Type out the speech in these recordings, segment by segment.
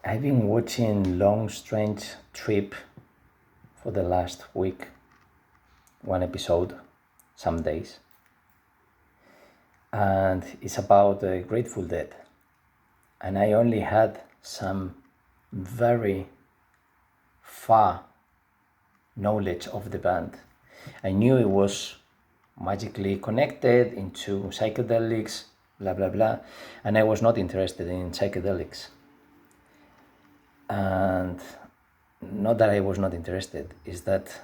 I've been watching Long Strange Trip for the last week, one episode, some days, and it's about the Grateful Dead. And I only had some very far knowledge of the band. I knew it was magically connected into psychedelics, blah blah blah, and I was not interested in psychedelics. And not that I was not interested, is that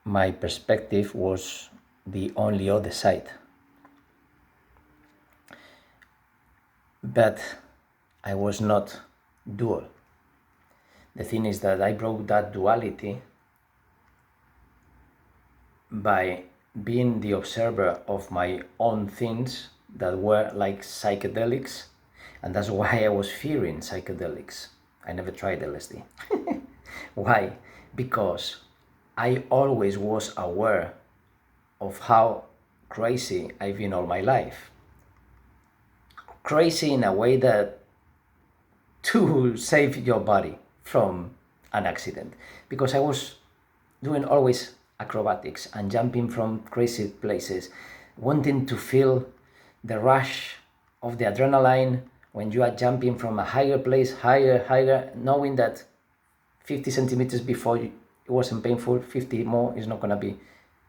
my perspective was the only other side. But I was not dual. The thing is that I broke that duality by being the observer of my own things that were like psychedelics, and that's why I was fearing psychedelics. I never tried LSD. Why? Because I always was aware of how crazy I've been all my life. Crazy in a way that to save your body from an accident. Because I was doing always acrobatics and jumping from crazy places, wanting to feel the rush of the adrenaline when you are jumping from a higher place, higher, knowing that 50 centimeters before it wasn't painful, 50 more is not going to be.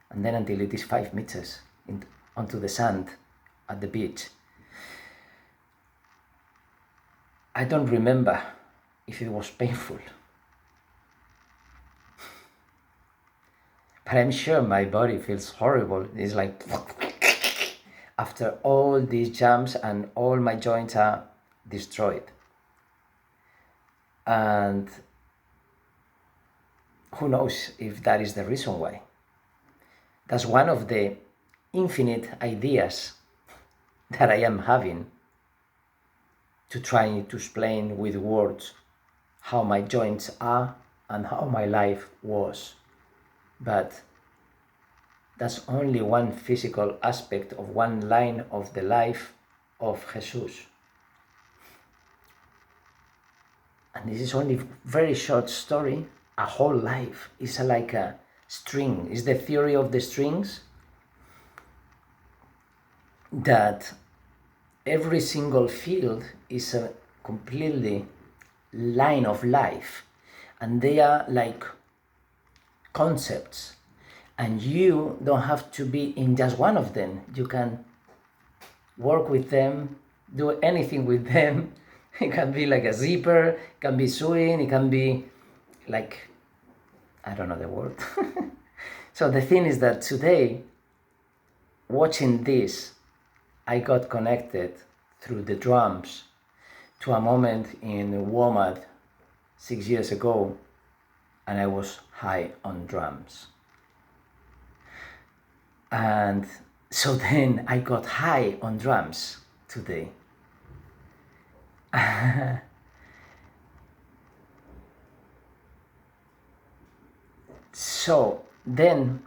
And then until it is 5 meters onto the sand at the beach. I don't remember if it was painful. But I'm sure my body feels horrible. It's like after all these jumps and all my joints are destroyed. And who knows if that is the reason why. That's one of the infinite ideas that I am having to try to explain with words how my joints are and how my life was. But that's only one physical aspect of one line of the life of Jesus. And this is only a very short story. A whole life is like a string. It's the theory of the strings that every single field is a completely line of life, and they are like concepts, and you don't have to be in just one of them. You can work with them, do anything with them. It can be like a zipper, it can be sewing, it can be like, I don't know the word. So the thing is that today, watching this, I got connected through the drums to a moment in Walmart 6 years ago, and I was high on drums. And so then I got high on drums today. So then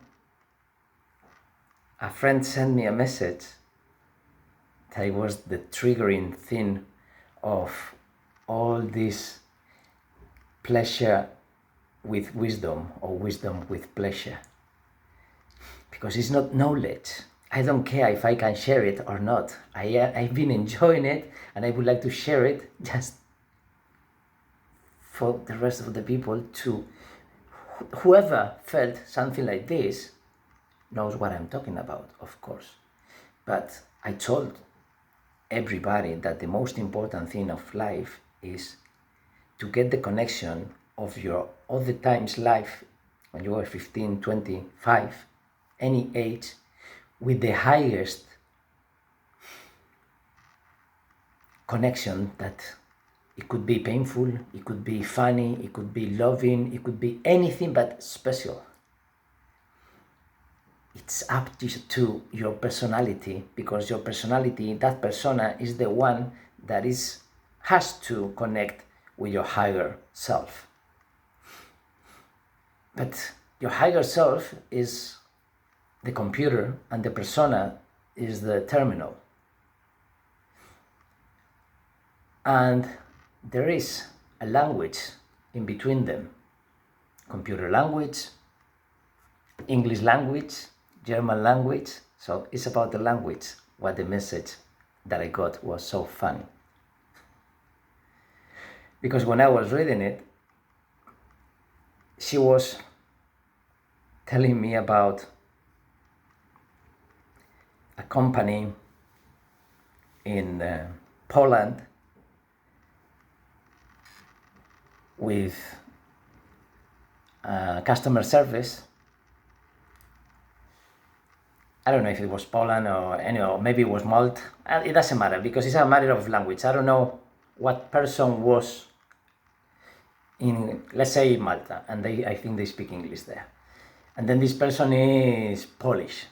a friend sent me a message that was the triggering thing of all this pleasure with wisdom, or wisdom with pleasure. Because it's not knowledge. I don't care if I can share it or not. I've been enjoying it, and I would like to share it just for the rest of the people to, whoever felt something like this knows what I'm talking about, of course. But I told everybody that the most important thing of life is to get the connection of your other times life when you were 15, 25, any age, with the highest connection. That it could be painful, it could be funny, it could be loving, it could be anything but special. It's up to your personality, because your personality, that persona, is the one that has to connect with your higher self. But your higher self is the computer, and the persona is the terminal. And there is a language in between them. Computer language, English language, German language. So it's about the language, what the message that I got was so funny. Because when I was reading it, she was telling me about a company in Poland with customer service. I don't know if it was Poland or maybe it was Malta. It doesn't matter because it's a matter of language. I don't know what person was in, let's say, Malta, and I think they speak English there. And then this person is Polish.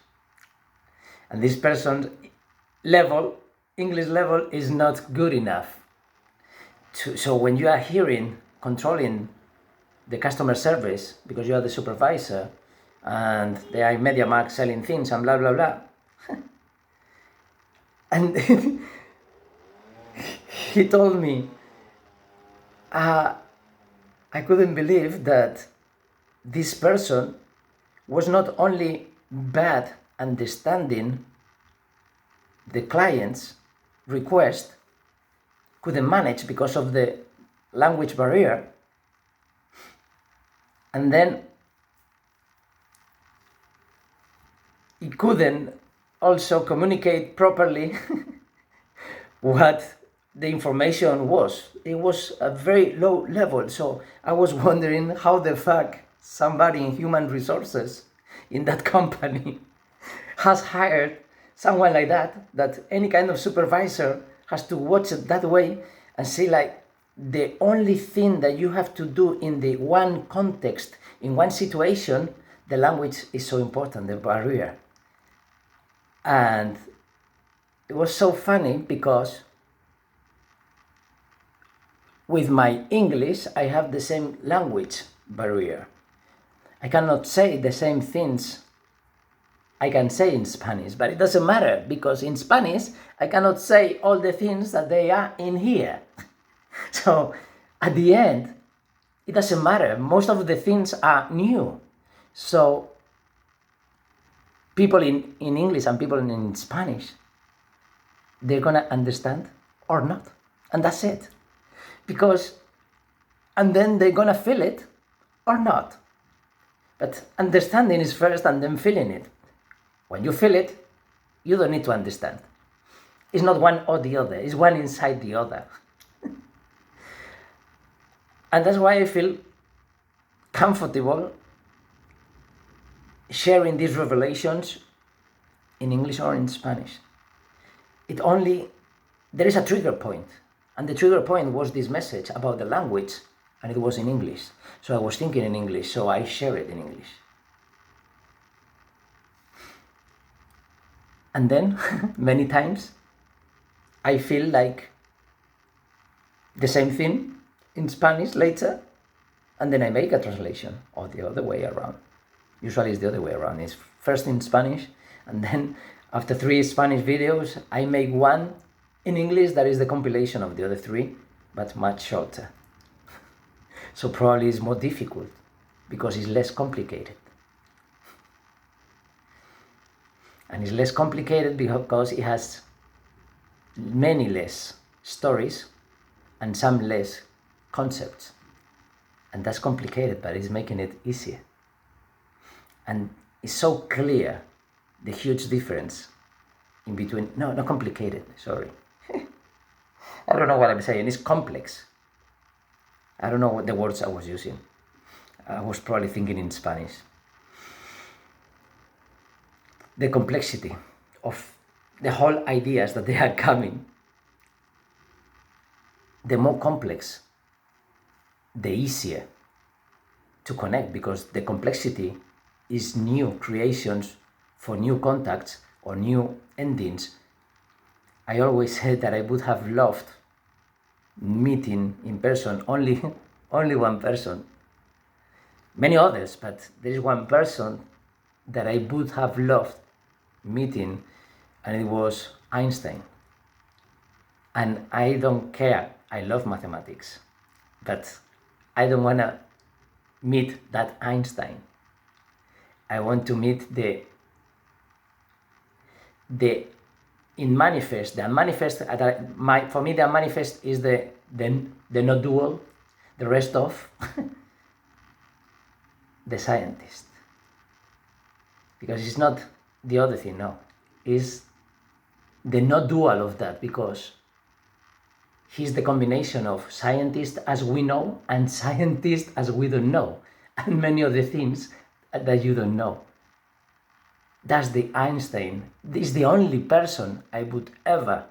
And this person's English level is not good enough. So when you are controlling the customer service, because you are the supervisor, and they are in MediaMarkt selling things and blah, blah, blah. And he told me, I couldn't believe that this person was not only bad understanding the client's request, couldn't manage because of the language barrier, and then he couldn't also communicate properly what the information was. It was a very low level. So I was wondering how the fuck somebody in human resources in that company has hired someone like that any kind of supervisor has to watch it that way and see like the only thing that you have to do in the one context, in one situation, the language is so important, the barrier. And it was so funny because with my English, I have the same language barrier. I cannot say the same things I can say in Spanish, but it doesn't matter because in Spanish, I cannot say all the things that they are in here. So at the end, it doesn't matter. Most of the things are new. So people in English and people in Spanish, they're gonna understand or not. And that's it. And then they're gonna feel it or not. But understanding is first and then feeling it. When you feel it, you don't need to understand. It's not one or the other, it's one inside the other. And that's why I feel comfortable sharing these revelations in English or in Spanish. There is a trigger point, and the trigger point was this message about the language, and it was in English. So I was thinking in English, so I share it in English. And then, many times, I feel like the same thing in Spanish later, and then I make a translation, or the other way around. Usually it's the other way around. It's first in Spanish, and then after 3 Spanish videos, I make one in English that is the compilation of the other 3, but much shorter. So probably it's more difficult, because it's less complicated. And it's less complicated because it has many less stories and some less concepts. And that's complicated, but it's making it easier. And it's so clear, the huge difference in between, no, not complicated, sorry. I don't know what I'm saying, it's complex. I don't know what the words I was using. I was probably thinking in Spanish. The complexity of the whole ideas that they are coming, the more complex, the easier to connect, because the complexity is new creations for new contacts or new endings. I always said that I would have loved meeting in person only one person. Many others, but there is one person that I would have loved meeting, and it was Einstein. And I don't care. I love mathematics, but I don't want to meet that Einstein. I want to meet the in manifest, the unmanifest. For me, the unmanifest is the not dual, the rest of the scientist, because it's not the other thing. No, it's the not dual of that, because he's the combination of scientist as we know and scientist as we don't know, and many other things that you don't know. That's the Einstein. This is the only person I would ever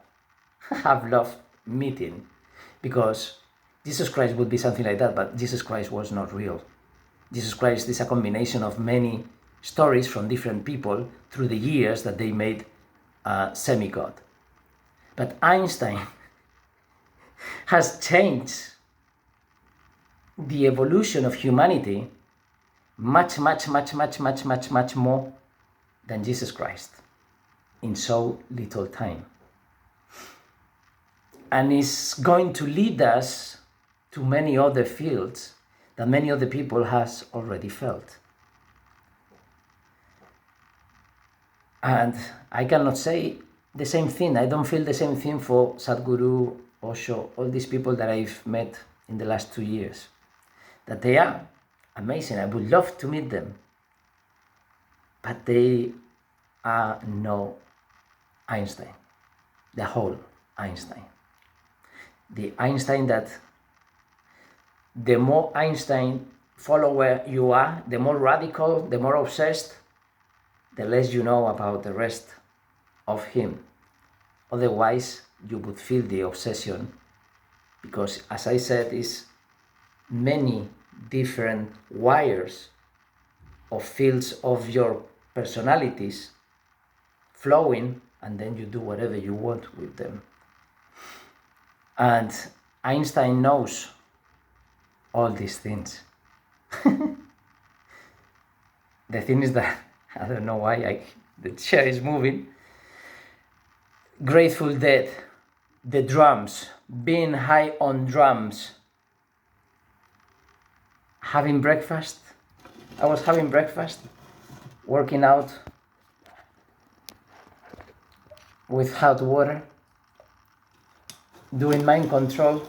have loved meeting, because Jesus Christ would be something like that, but Jesus Christ was not real. Jesus Christ is a combination of many stories from different people through the years that they made a semi-god. But Einstein has changed the evolution of humanity much more than Jesus Christ in so little time. And is going to lead us to many other fields that many other people has already felt. And I cannot say the same thing. I don't feel the same thing for Sadhguru, Osho, all these people that I've met in the last 2 years. That they are amazing. I would love to meet them. But they are no Einstein. The whole Einstein. The Einstein that the more Einstein follower you are, the more radical, the more obsessed, the less you know about the rest of him. Otherwise, you would feel the obsession, because, as I said, is many different wires of fields of your personalities flowing, and then you do whatever you want with them. And Einstein knows all these things. The thing is that, I don't know why the chair is moving. Grateful Dead, the drums, being high on drums, having breakfast. I was having breakfast, working out with hot water, doing mind control,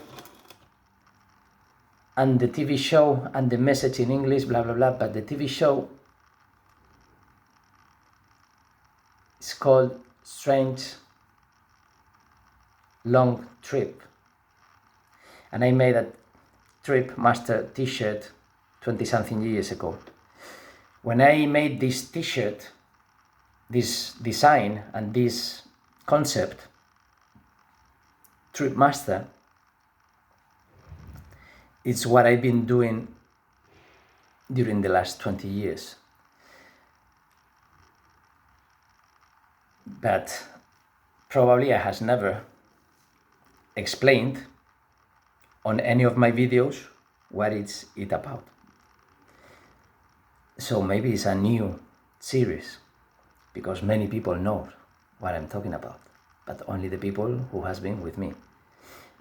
and the TV show and the message in English, blah blah blah. But the TV show is called Strange Long Trip, and I made a Trip Master t-shirt 20-something years ago. When I made this t-shirt, this design and this concept, Trip Master, it's what I've been doing during the last 20 years. But probably I has never explained on any of my videos what it's about. So maybe it's a new series, because many people know what I'm talking about, but only the people who has been with me.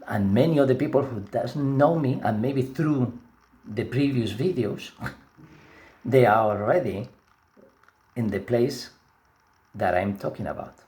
And many other people who doesn't know me, and maybe through the previous videos, they are already in the place that I'm talking about.